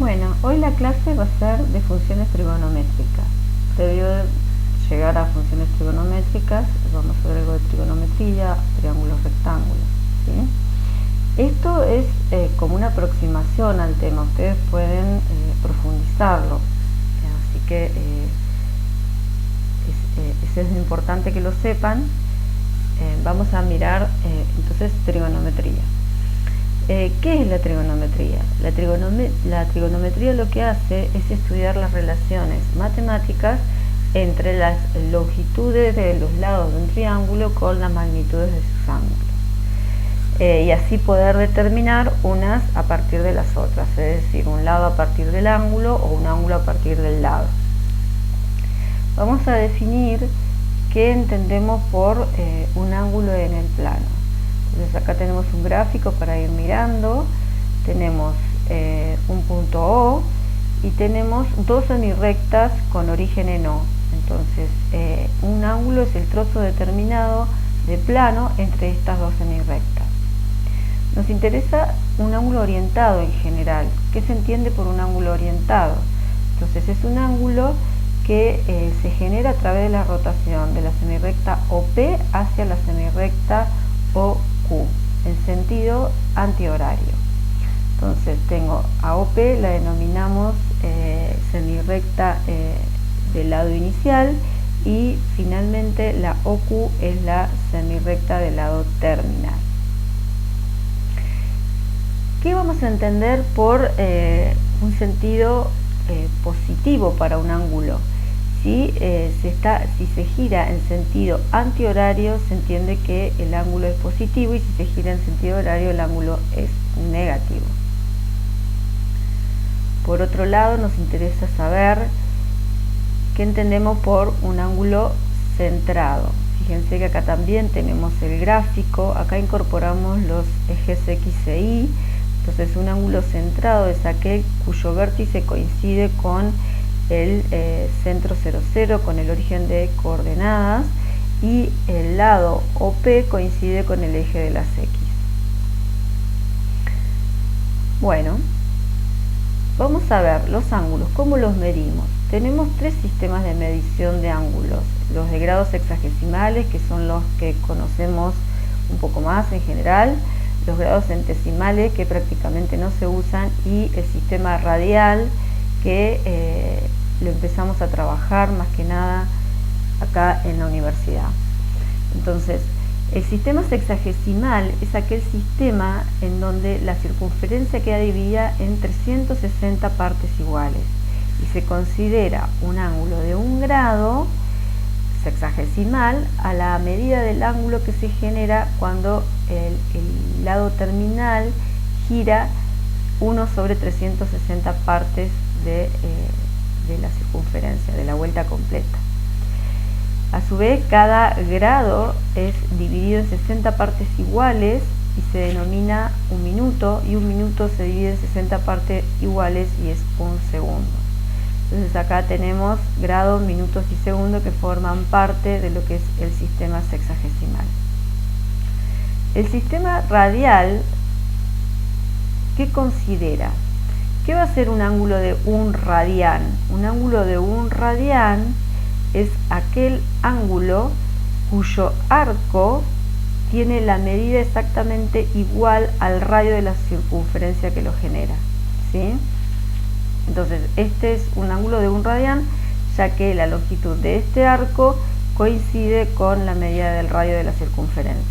Bueno, hoy la clase va a ser de funciones trigonométricas. Previo de llegar a funciones trigonométricas, vamos a ver algo de trigonometría, triángulos, rectángulos, ¿sí? Esto es como una aproximación al tema, ustedes pueden profundizarlo, así que es importante que lo sepan. Vamos a mirar entonces trigonometría. ¿Qué es la trigonometría? La trigonometría lo que hace es estudiar las relaciones matemáticas entre las longitudes de los lados de un triángulo con las magnitudes de sus ángulos. Y así poder determinar unas a partir de las otras, es decir, un lado a partir del ángulo o un ángulo a partir del lado. Vamos a definir qué entendemos por un ángulo en el plano. Entonces acá tenemos un gráfico para ir mirando, tenemos un punto O y tenemos dos semirrectas con origen en O. Entonces un ángulo es el trozo determinado de plano entre estas dos semirrectas. Nos interesa un ángulo orientado en general. ¿Qué se entiende por un ángulo orientado? Entonces es un ángulo que se genera a través de la rotación de la semirrecta OP hacia la semirrecta OQ, en sentido antihorario. Entonces tengo a OP, la denominamos semirrecta del lado inicial, y finalmente la OQ es la semirrecta del lado terminal. ¿Qué vamos a entender por un sentido positivo para un ángulo? Si se gira en sentido antihorario, se entiende que el ángulo es positivo, y si se gira en sentido horario, el ángulo es negativo. Por otro lado, nos interesa saber qué entendemos por un ángulo centrado. Fíjense que acá también tenemos el gráfico, acá incorporamos los ejes X e Y. Entonces un ángulo centrado es aquel cuyo vértice coincide con el centro 0, 0, con el origen de coordenadas, y el lado OP coincide con el eje de las X. Bueno, vamos a ver los ángulos, ¿cómo los medimos? Tenemos tres sistemas de medición de ángulos: los de grados sexagesimales, que son los que conocemos un poco más en general, los grados centesimales, que prácticamente no se usan, y el sistema radial, que lo empezamos a trabajar más que nada acá en la universidad. Entonces, el sistema sexagesimal es aquel sistema en donde la circunferencia queda dividida en 360 partes iguales y se considera un ángulo de 1 grado sexagesimal a la medida del ángulo que se genera cuando el lado terminal gira 1 sobre 360 partes de la circunferencia, de la vuelta completa. A su vez, cada grado es dividido en 60 partes iguales y se denomina un minuto, y un minuto se divide en 60 partes iguales y es un segundo. Entonces acá tenemos grados, minutos y segundos que forman parte de lo que es el sistema sexagesimal. El sistema radial, ¿qué considera? ¿Qué va a ser un ángulo de 1 radián? Un ángulo de 1 radián es aquel ángulo cuyo arco tiene la medida exactamente igual al radio de la circunferencia que lo genera, ¿sí? Entonces, este es un ángulo de 1 radián, ya que la longitud de este arco coincide con la medida del radio de la circunferencia.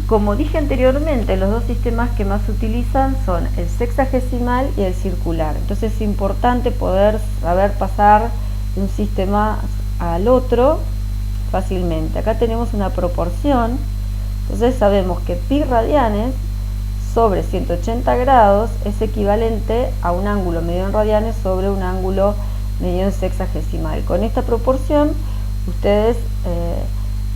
Como dije anteriormente, los dos sistemas que más se utilizan son el sexagesimal y el circular. Entonces es importante poder saber pasar de un sistema al otro fácilmente. Acá tenemos una proporción, entonces sabemos que pi radianes sobre 180 grados es equivalente a un ángulo medido en radianes sobre un ángulo medido en sexagesimal. Con esta proporción ustedes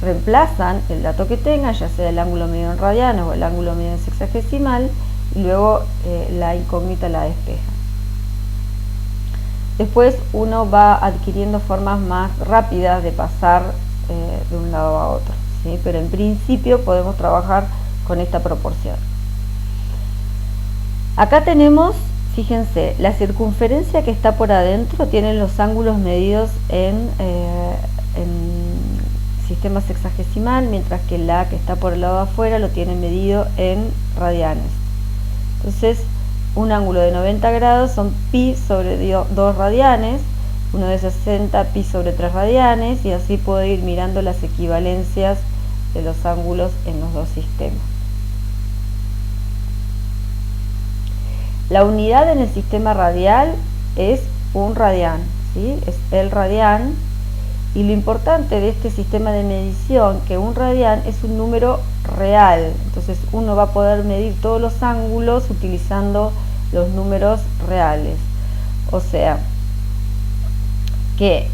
reemplazan el dato que tengan, ya sea el ángulo medido en radianes o el ángulo medido en sexagesimal, y luego la incógnita la despejan. Después uno va adquiriendo formas más rápidas de pasar de un lado a otro, ¿sí? Pero en principio podemos trabajar con esta proporción. Acá tenemos, fíjense, la circunferencia que está por adentro tiene los ángulos medidos en sistema sexagesimal, mientras que la que está por el lado de afuera lo tiene medido en radianes. Entonces, un ángulo de 90 grados son pi sobre 2 radianes, uno de 60 pi sobre 3 radianes, y así puedo ir mirando las equivalencias de los ángulos en los dos sistemas. La unidad en el sistema radial es un radián, ¿sí? Es el radián. Y lo importante de este sistema de medición, que un radián es un número real, entonces uno va a poder medir todos los ángulos utilizando los números reales. O sea, que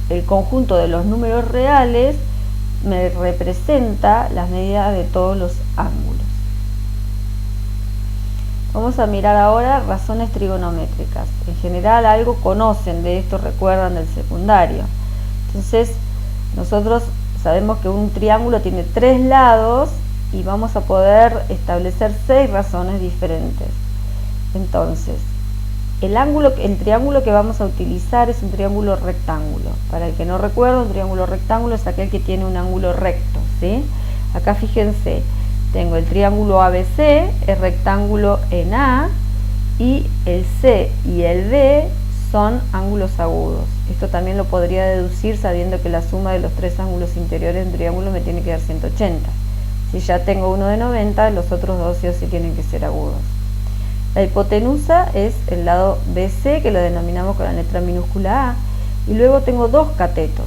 el conjunto de los números reales me representa las medidas de todos los ángulos. Vamos a mirar ahora razones trigonométricas. En general algo conocen de esto, recuerdan del secundario. Entonces, nosotros sabemos que un triángulo tiene 3 lados y vamos a poder establecer 6 razones diferentes. Entonces, el triángulo que vamos a utilizar es un triángulo rectángulo. Para el que no recuerda, un triángulo rectángulo es aquel que tiene un ángulo recto, ¿sí? Acá fíjense. Tengo el triángulo ABC, el rectángulo en A, y el C y el D son ángulos agudos. Esto también lo podría deducir sabiendo que la suma de los 3 ángulos interiores de un triángulo me tiene que dar 180. Si ya tengo uno de 90, los otros dos sí o sí tienen que ser agudos. La hipotenusa es el lado BC, que lo denominamos con la letra minúscula A, y luego tengo dos catetos.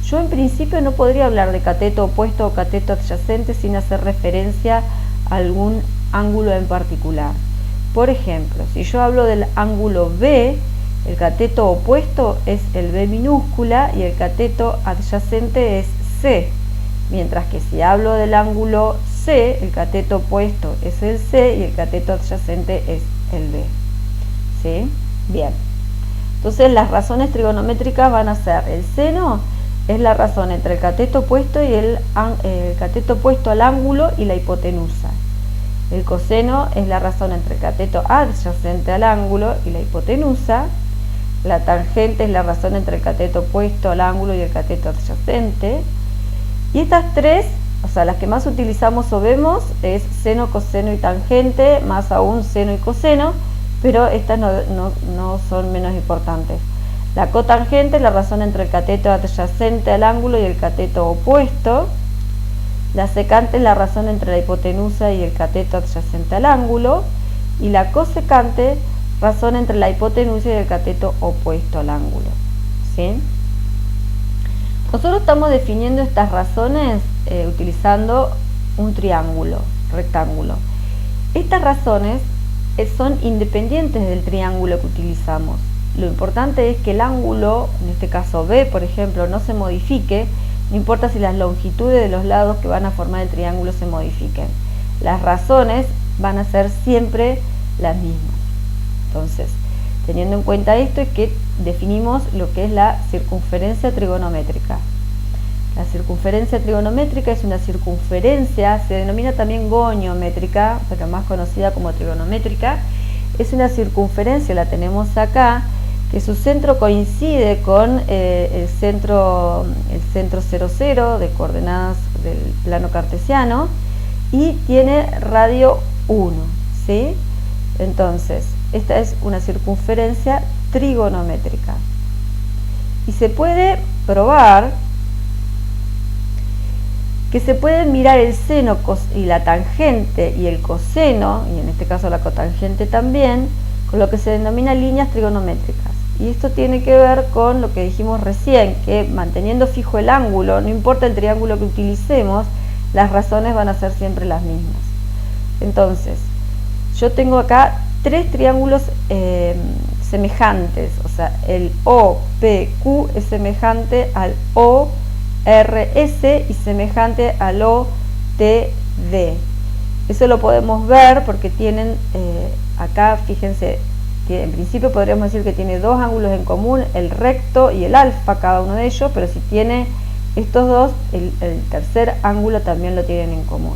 Yo en principio no podría hablar de cateto opuesto o cateto adyacente sin hacer referencia a algún ángulo en particular. Por ejemplo, si yo hablo del ángulo B, el cateto opuesto es el B minúscula y el cateto adyacente es C. Mientras que si hablo del ángulo C, el cateto opuesto es el C y el cateto adyacente es el B. ¿Sí? Bien. Entonces las razones trigonométricas van a ser el seno, es la razón entre el cateto opuesto y el cateto opuesto al ángulo y la hipotenusa. El coseno es la razón entre el cateto adyacente al ángulo y la hipotenusa. La tangente es la razón entre el cateto opuesto al ángulo y el cateto adyacente. Y estas tres, o sea, las que más utilizamos o vemos es seno, coseno y tangente, más aún seno y coseno, pero estas no son menos importantes. La cotangente es la razón entre el cateto adyacente al ángulo y el cateto opuesto. La secante es la razón entre la hipotenusa y el cateto adyacente al ángulo. Y la cosecante, razón entre la hipotenusa y el cateto opuesto al ángulo. ¿Sí? Nosotros estamos definiendo estas razones utilizando un triángulo rectángulo. Estas razones son independientes del triángulo que utilizamos. Lo importante es que el ángulo, en este caso B, por ejemplo, no se modifique, no importa si las longitudes de los lados que van a formar el triángulo se modifiquen. Las razones van a ser siempre las mismas. Entonces, teniendo en cuenta esto, es que definimos lo que es la circunferencia trigonométrica. La circunferencia trigonométrica es una circunferencia, se denomina también goniométrica, pero más conocida como trigonométrica. Es una circunferencia, la tenemos acá, que su centro coincide con el centro 0, 0 de coordenadas del plano cartesiano y tiene radio 1, ¿sí? Entonces, esta es una circunferencia trigonométrica. Y se puede probar que se puede mirar el seno y la tangente y el coseno, y en este caso la cotangente también, con lo que se denomina líneas trigonométricas. Y esto tiene que ver con lo que dijimos recién, que manteniendo fijo el ángulo, no importa el triángulo que utilicemos, las razones van a ser siempre las mismas. Entonces, yo tengo acá tres triángulos semejantes, o sea, el OPQ es semejante al ORS y semejante al OTD. Eso lo podemos ver porque tienen acá, fíjense, en principio podríamos decir que tiene dos ángulos en común, el recto y el alfa, cada uno de ellos, pero si tiene estos dos, el tercer ángulo también lo tienen en común.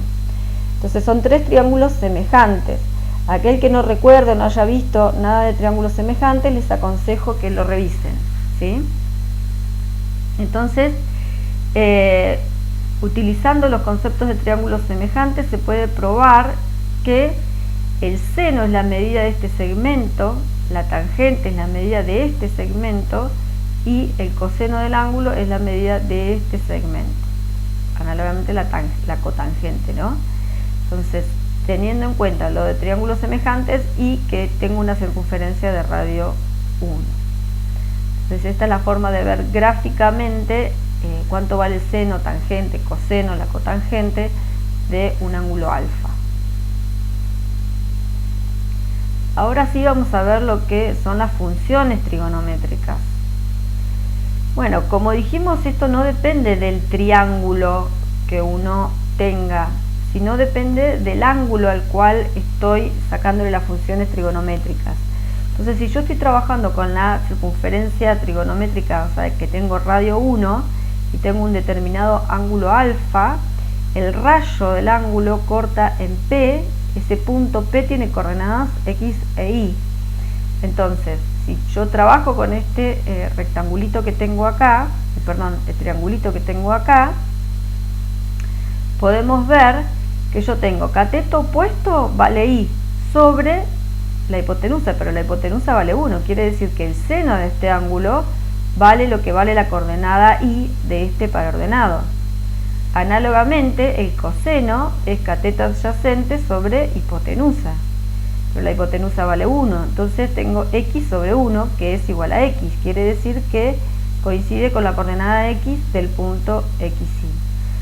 Entonces son tres triángulos semejantes. Aquel que no recuerde o no haya visto nada de triángulos semejantes, les aconsejo que lo revisen, ¿sí? Entonces, utilizando los conceptos de triángulos semejantes, se puede probar que el seno es la medida de este segmento, la tangente es la medida de este segmento y el coseno del ángulo es la medida de este segmento, análogamente la cotangente, ¿no? Entonces, teniendo en cuenta lo de triángulos semejantes y que tengo una circunferencia de radio 1. Entonces, esta es la forma de ver gráficamente cuánto vale el seno, tangente, coseno, la cotangente de un ángulo alfa. Ahora sí vamos a ver lo que son las funciones trigonométricas. Bueno, como dijimos, esto no depende del triángulo que uno tenga, sino depende del ángulo al cual estoy sacándole las funciones trigonométricas. Entonces, si yo estoy trabajando con la circunferencia trigonométrica, o sea, que tengo radio 1 y tengo un determinado ángulo alfa, el rayo del ángulo corta en P. Ese punto P tiene coordenadas X e Y. Entonces, si yo trabajo con este rectangulito que tengo acá, el triangulito que tengo acá, podemos ver que yo tengo cateto opuesto vale Y sobre la hipotenusa, pero la hipotenusa vale 1. Quiere decir que el seno de este ángulo vale lo que vale la coordenada Y de este parordenado. Análogamente, el coseno es cateto adyacente sobre hipotenusa, pero la hipotenusa vale 1, entonces tengo X sobre 1, que es igual a X, quiere decir que coincide con la coordenada X del punto XY.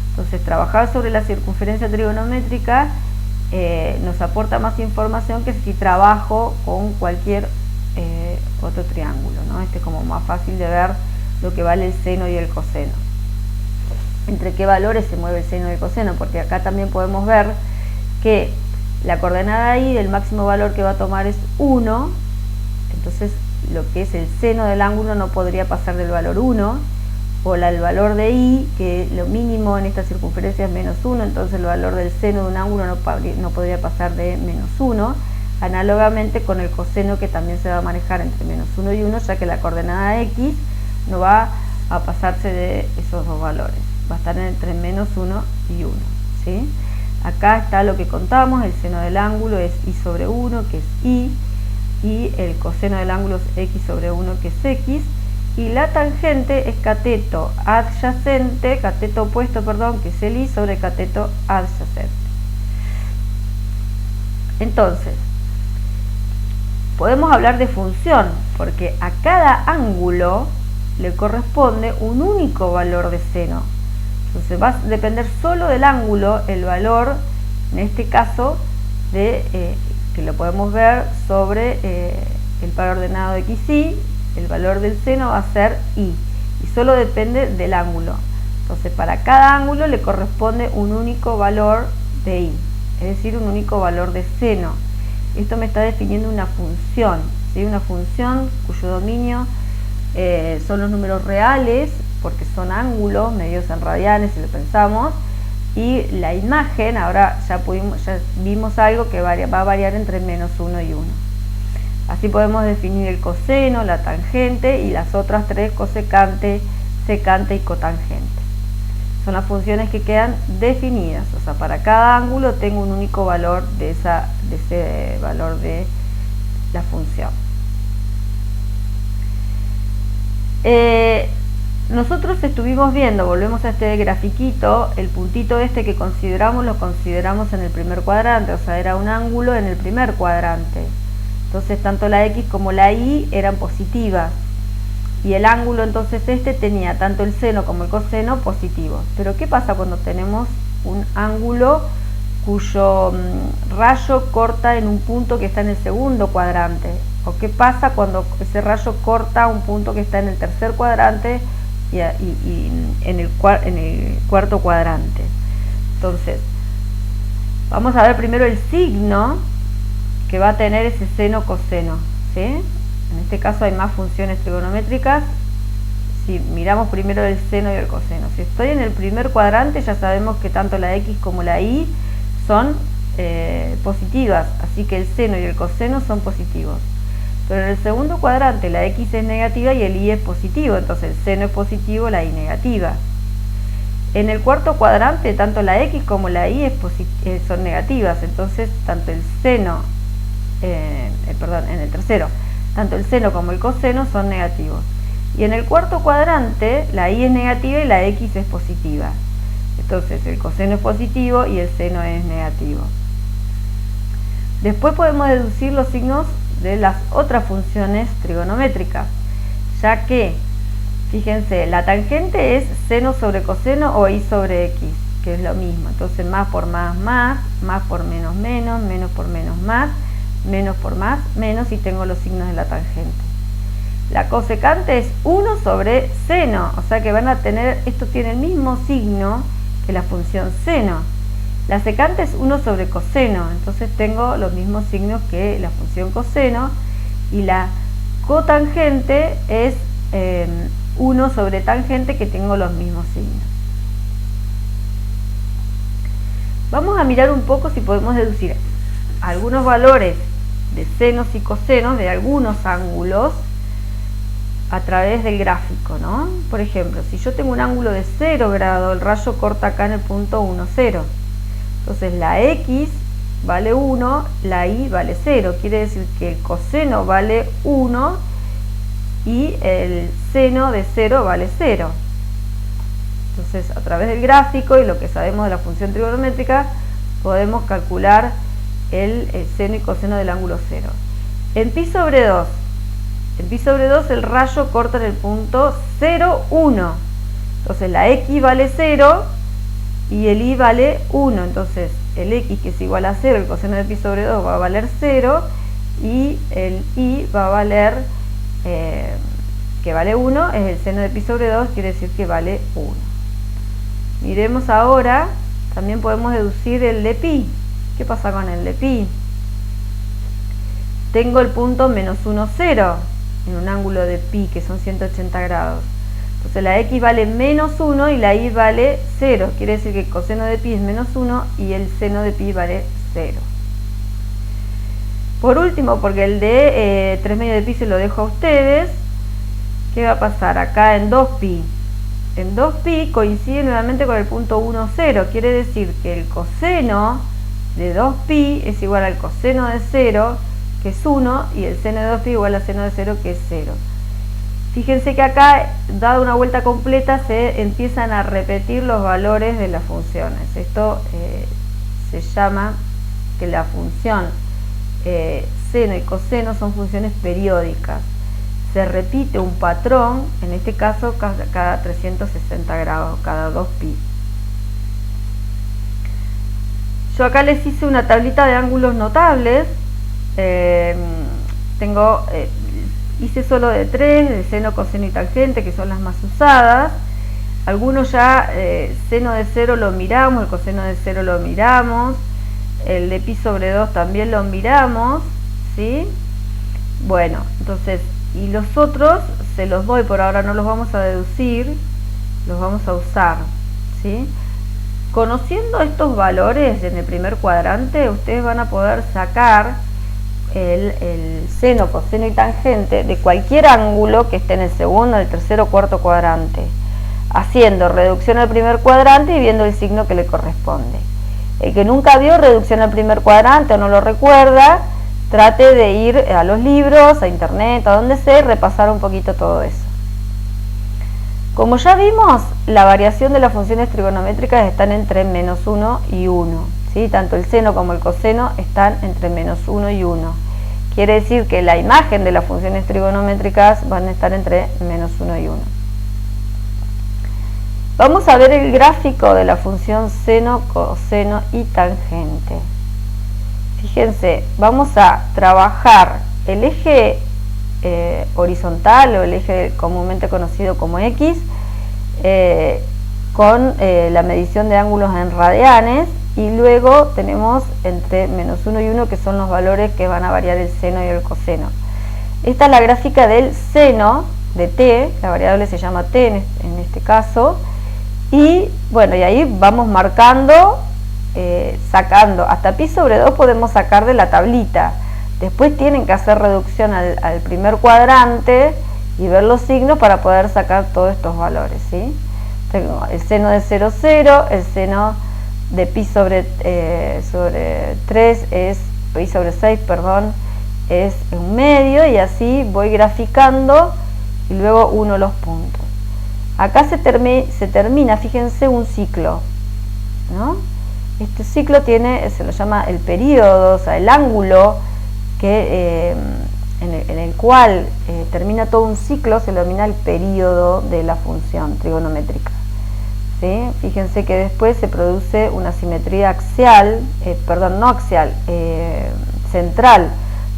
Entonces, trabajar sobre la circunferencia trigonométrica nos aporta más información que si trabajo con cualquier otro triángulo, ¿no? Este es como más fácil de ver lo que vale el seno y el coseno. Entre qué valores se mueve el seno y el coseno, porque acá también podemos ver que la coordenada Y del máximo valor que va a tomar es 1, entonces lo que es el seno del ángulo no podría pasar del valor 1, o el valor de Y, que lo mínimo en esta circunferencia es menos 1, entonces el valor del seno de un ángulo no podría pasar de menos 1, análogamente con el coseno, que también se va a manejar entre menos 1 y 1, ya que la coordenada X no va a pasarse de esos dos valores, va a estar entre menos 1 y 1, ¿sí? Acá está lo que contamos, el seno del ángulo es Y sobre 1, que es Y, y el coseno del ángulo es X sobre 1, que es X, y la tangente es cateto opuesto, que es el Y sobre cateto adyacente. Entonces, podemos hablar de función, porque a cada ángulo le corresponde un único valor de seno. Entonces va a depender solo del ángulo el valor, en este caso, que lo podemos ver sobre el par ordenado de XY, el valor del seno va a ser Y, y solo depende del ángulo. Entonces, para cada ángulo le corresponde un único valor de Y, es decir, un único valor de seno. Esto me está definiendo una función, ¿sí? Una función cuyo dominio son los números reales, porque son ángulos medidos en radianes, si lo pensamos, y la imagen, ahora ya vimos algo que va a variar entre menos 1 y 1. Así podemos definir el coseno, la tangente y las otras tres, cosecante, secante y cotangente. Son las funciones que quedan definidas, o sea, para cada ángulo tengo un único valor de ese valor de la función. Nosotros estuvimos viendo, volvemos a este grafiquito, el puntito este que lo consideramos en el primer cuadrante, o sea, era un ángulo en el primer cuadrante. Entonces, tanto la X como la Y eran positivas. Y el ángulo, entonces, este tenía tanto el seno como el coseno positivos. Pero, ¿qué pasa cuando tenemos un ángulo cuyo rayo corta en un punto que está en el segundo cuadrante? ¿O qué pasa cuando ese rayo corta un punto que está en el tercer cuadrante y en el cuarto cuadrante? Entonces, vamos a ver primero el signo que va a tener ese seno coseno, ¿sí? En este caso hay más funciones trigonométricas. Si miramos primero el seno y el coseno, si estoy en el primer cuadrante, ya sabemos que tanto la X como la Y son positivas, así que el seno y el coseno son positivos. Pero en el segundo cuadrante la x es negativa y el y es positivo, entonces el seno es positivo, la y negativa. En el cuarto cuadrante tanto la x como la y son negativas, entonces tanto el seno, en el tercero, tanto el seno como el coseno son negativos. Y en el cuarto cuadrante la y es negativa y la x es positiva, entonces el coseno es positivo y el seno es negativo. Después podemos deducir los signos de las otras funciones trigonométricas, ya que, fíjense, la tangente es seno sobre coseno o y sobre x, que es lo mismo. Entonces más por más, más por menos, menos por menos, más por más, menos, y tengo los signos de la tangente. La cosecante es 1 sobre seno, o sea que van a tener, esto tiene el mismo signo que la función seno. La secante es 1 sobre coseno, entonces tengo los mismos signos que la función coseno, y la cotangente es 1 sobre tangente, que tengo los mismos signos. Vamos a mirar un poco si podemos deducir algunos valores de senos y cosenos de algunos ángulos a través del gráfico, ¿no? Por ejemplo, si yo tengo un ángulo de 0 grado, el rayo corta acá en el punto 1, 0. Entonces la x vale 1, la y vale 0. Quiere decir que el coseno vale 1 y el seno de 0 vale 0. Entonces, a través del gráfico y lo que sabemos de la función trigonométrica, podemos calcular el seno y coseno del ángulo 0. En pi sobre 2, el rayo corta en el punto 0, 1. Entonces la x vale 0 y el y vale 1. Entonces el x, que es igual a 0, el coseno de pi sobre 2 va a valer 0, y el y va a valer, que vale 1, es el seno de pi sobre 2, quiere decir que vale 1. Miremos ahora, también podemos deducir el de pi. ¿Qué pasa con el de pi? Tengo el punto menos 1, 0 en un ángulo de pi, que son 180 grados. Entonces la x vale menos 1 y la y vale 0. Quiere decir que el coseno de pi es menos 1 y el seno de pi vale 0. Por último, porque el de 3 medios de pi se lo dejo a ustedes, ¿qué va a pasar? Acá en 2pi. En 2pi coincide nuevamente con el punto 1, 0. Quiere decir que el coseno de 2pi es igual al coseno de 0, que es 1, y el seno de 2pi igual al seno de 0, que es 0. Fíjense que acá, dada una vuelta completa, se empiezan a repetir los valores de las funciones. Esto se llama que la función seno y coseno son funciones periódicas. Se repite un patrón, en este caso cada 360 grados, cada 2pi. Yo acá les hice una tablita de ángulos notables. Hice solo de 3, de seno, coseno y tangente, que son las más usadas. Algunos ya, seno de 0 lo miramos, el coseno de 0 lo miramos, el de pi sobre 2 también lo miramos, ¿sí? Bueno, entonces, y los otros se los doy, por ahora no los vamos a deducir, los vamos a usar, ¿sí? Conociendo estos valores en el primer cuadrante, ustedes van a poder sacar el seno, coseno y tangente de cualquier ángulo que esté en el segundo, el tercero o cuarto cuadrante, haciendo reducción al primer cuadrante y viendo el signo que le corresponde. El que nunca vio reducción al primer cuadrante o no lo recuerda, trate de ir a los libros, a internet, a donde sea, y repasar un poquito todo eso. Como ya vimos, la variación de las funciones trigonométricas están entre menos 1 y 1, ¿sí? Tanto el seno como el coseno están entre menos 1 y 1. Quiere decir que la imagen de las funciones trigonométricas van a estar entre menos 1 y 1. Vamos a ver el gráfico de la función seno, coseno y tangente. Fíjense, vamos a trabajar el eje horizontal o el eje comúnmente conocido como X con la medición de ángulos en radianes, y luego tenemos entre menos 1 y 1, que son los valores que van a variar el seno y el coseno. Esta es la gráfica del seno de t, la variable se llama t en este caso, y bueno, y ahí vamos marcando sacando, hasta pi sobre 2 podemos sacar de la tablita. Después tienen que hacer reducción al primer cuadrante y ver los signos para poder sacar todos estos valores, ¿sí? Tengo el seno de 0, 0, el seno de pi sobre 3 es, pi sobre 6, perdón, es 1/2, y así voy graficando y luego uno los puntos. Acá se termina, fíjense, un ciclo, ¿no? Este ciclo tiene, se lo llama el período, o sea, el ángulo que, en el cual termina todo un ciclo, se lo denomina el período de la función trigonométrica, ¿sí? Fíjense que después se produce una simetría axial, perdón, no axial, central,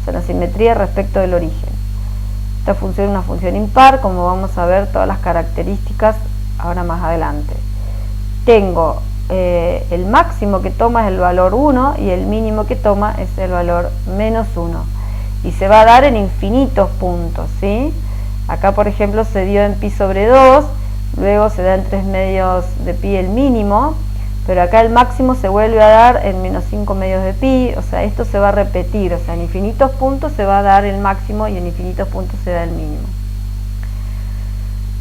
o sea, una simetría respecto del origen. Esta función es una función impar, como vamos a ver todas las características ahora más adelante. Tengo el máximo que toma es el valor 1 y el mínimo que toma es el valor menos 1. Y se va a dar en infinitos puntos, ¿sí? Acá, por ejemplo, se dio en pi sobre 2, luego se da en 3/2 de pi el mínimo, pero acá el máximo se vuelve a dar en menos 5/2 de pi, o sea, esto se va a repetir, o sea, en infinitos puntos se va a dar el máximo y en infinitos puntos se da el mínimo.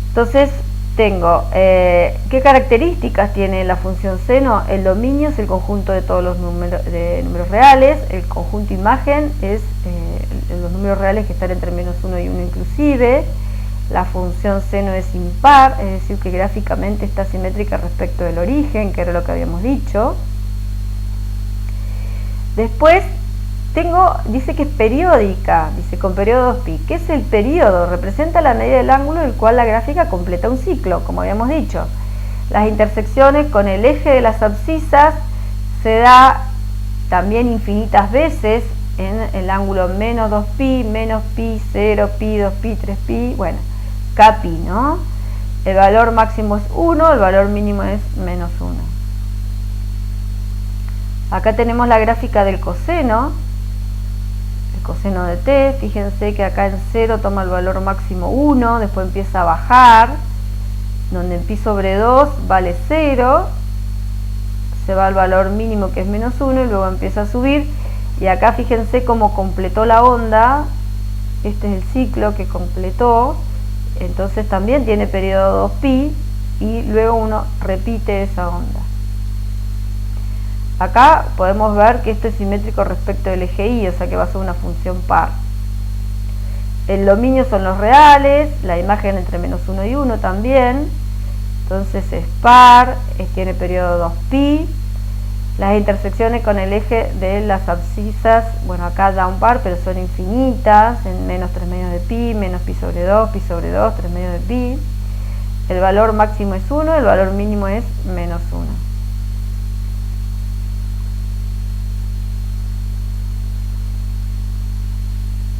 Entonces, tengo, ¿qué características tiene la función seno? El dominio es el conjunto de todos los números reales, el conjunto imagen es los números reales que están entre menos 1 y 1 inclusive. La función seno es impar, es decir, que gráficamente está simétrica respecto del origen, que era lo que habíamos dicho. Después dice que es periódica, dice con periodo 2pi. ¿Qué es el periodo? Representa la medida del ángulo en el cual la gráfica completa un ciclo, como habíamos dicho. Las intersecciones con el eje de las abscisas se da también infinitas veces en el ángulo menos 2pi, menos pi, 0, pi, 2pi, 3pi, bueno, kpi, ¿no? El valor máximo es 1, el valor mínimo es menos 1. Acá tenemos la gráfica del coseno, el coseno de t. Fíjense que acá en 0 toma el valor máximo 1, después empieza a bajar, donde en pi sobre 2 vale 0, se va al valor mínimo que es menos 1 y luego empieza a subir. Y acá fíjense cómo completó la onda, este es el ciclo que completó, entonces también tiene periodo 2pi y luego uno repite esa onda. Acá podemos ver que esto es simétrico respecto del eje y, o sea que va a ser una función par. El dominio son los reales, la imagen entre menos 1 y 1 también, entonces es par, tiene periodo 2pi. Las intersecciones con el eje de las abscisas, bueno, acá da un par, pero son infinitas, en menos 3/2 de pi, menos pi sobre 2, 3/2 de pi. El valor máximo es 1, el valor mínimo es menos 1.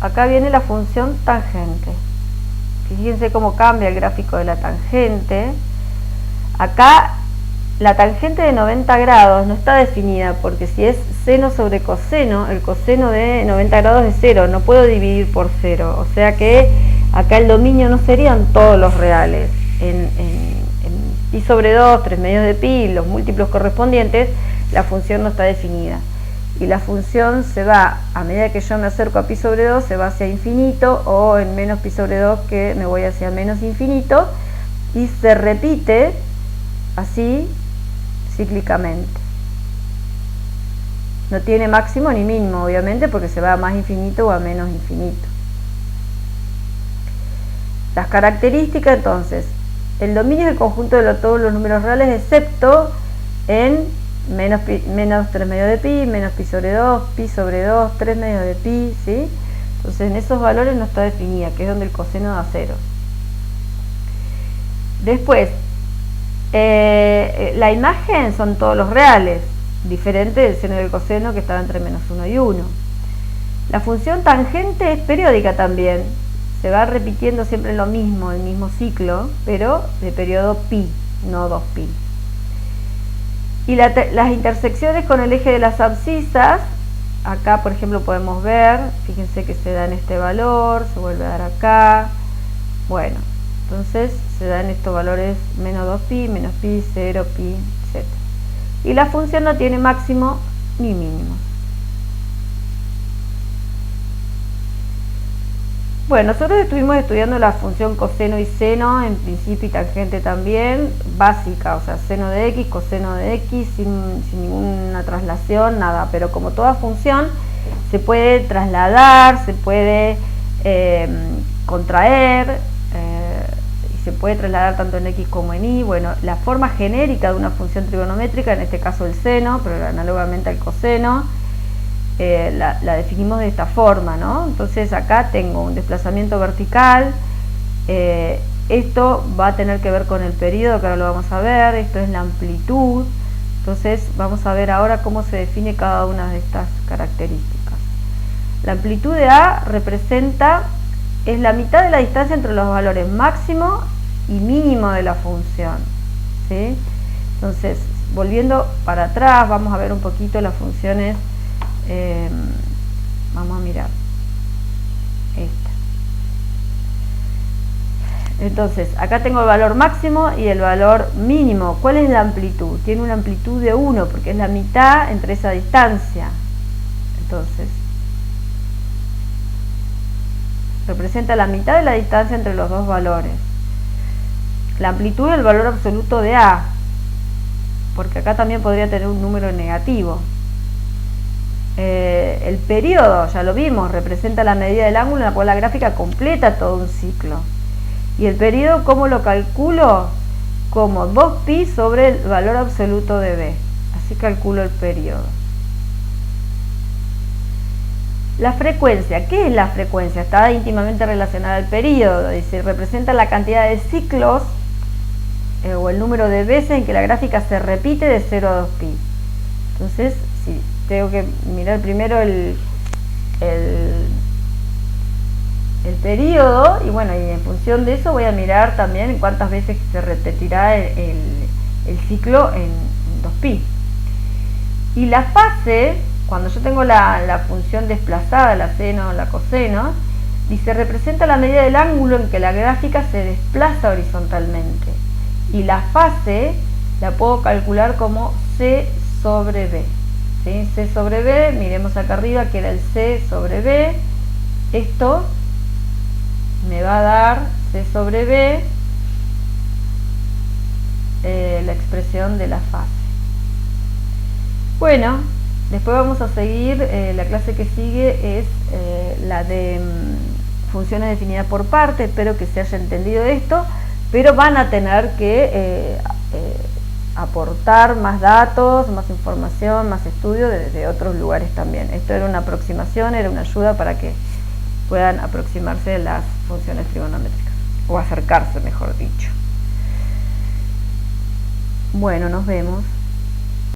Acá viene la función tangente. Fíjense cómo cambia el gráfico de la tangente. Acá la tangente de 90 grados no está definida, porque si es seno sobre coseno, el coseno de 90 grados es 0, no puedo dividir por 0, o sea que acá el dominio no serían todos los reales. En pi sobre 2, 3/2 de pi, los múltiplos correspondientes, la función no está definida. Y la función se va, a medida que yo me acerco a pi sobre 2, se va hacia infinito, o en menos pi sobre 2 que me voy hacia menos infinito, y se repite así cíclicamente. No tiene máximo ni mínimo, obviamente, porque se va a más infinito o a menos infinito. Las características, entonces, el dominio es el conjunto de todos los números reales, excepto en menos 3/2 de pi, menos pi sobre 2, 3/2 de pi, ¿sí? Entonces en esos valores no está definida, que es donde el coseno da 0. Después, la imagen son todos los reales, diferente del seno del coseno que estaba entre menos 1 y 1. La función tangente es periódica también, se va repitiendo siempre lo mismo, el mismo ciclo, pero de periodo pi, no 2pi. Y las intersecciones con el eje de las abscisas, acá por ejemplo podemos ver, fíjense que se da en este valor, se vuelve a dar acá, bueno, entonces se dan estos valores menos 2pi, menos pi, 0, pi, etc. y la función no tiene máximo ni mínimo. Bueno, nosotros estuvimos estudiando la función coseno y seno, en principio y tangente también, básica, o sea, seno de x, coseno de x, sin ninguna traslación, nada, pero como toda función se puede trasladar, se puede contraer, y se puede trasladar tanto en x como en y. Bueno, la forma genérica de una función trigonométrica, en este caso el seno, pero análogamente al coseno, la definimos de esta forma, ¿no? Entonces acá tengo un desplazamiento vertical, esto va a tener que ver con el periodo, que ahora lo vamos a ver, esto es la amplitud, entonces vamos a ver ahora cómo se define cada una de estas características. La amplitud de A es la mitad de la distancia entre los valores máximo y mínimo de la función, ¿sí? Entonces, volviendo para atrás, vamos a ver un poquito las funciones. Vamos a mirar esta. Entonces, acá tengo el valor máximo y el valor mínimo. ¿Cuál es la amplitud? Tiene una amplitud de 1 porque es la mitad entre esa distancia. Entonces, representa la mitad de la distancia entre los dos valores. La amplitud es el valor absoluto de A, porque acá también podría tener un número negativo. El periodo, ya lo vimos, representa la medida del ángulo en la cual la gráfica completa todo un ciclo. Y el periodo, ¿cómo lo calculo? Como 2pi sobre el valor absoluto de b. Así calculo el periodo. La frecuencia, ¿qué es la frecuencia? Está íntimamente relacionada al periodo, es decir, representa la cantidad de ciclos o el número de veces en que la gráfica se repite de 0 a 2pi. Entonces, si tengo que mirar primero el periodo, y bueno, y en función de eso voy a mirar también cuántas veces se repetirá el ciclo en 2pi. Y la fase, cuando yo tengo la función desplazada, la seno o la coseno, dice representa la medida del ángulo en que la gráfica se desplaza horizontalmente. Y la fase la puedo calcular como c sobre b. ¿Sí? C sobre b, miremos acá arriba que era el c sobre b. Esto me va a dar c sobre b, la expresión de la fase. Bueno, después vamos a seguir, la clase que sigue es la de funciones definidas por partes. Espero que se haya entendido esto, pero van a tener que aportar más datos, más información, más estudio desde otros lugares también. Esto era una aproximación, era una ayuda para que puedan aproximarse a las funciones trigonométricas, o acercarse, mejor dicho. Bueno, nos vemos.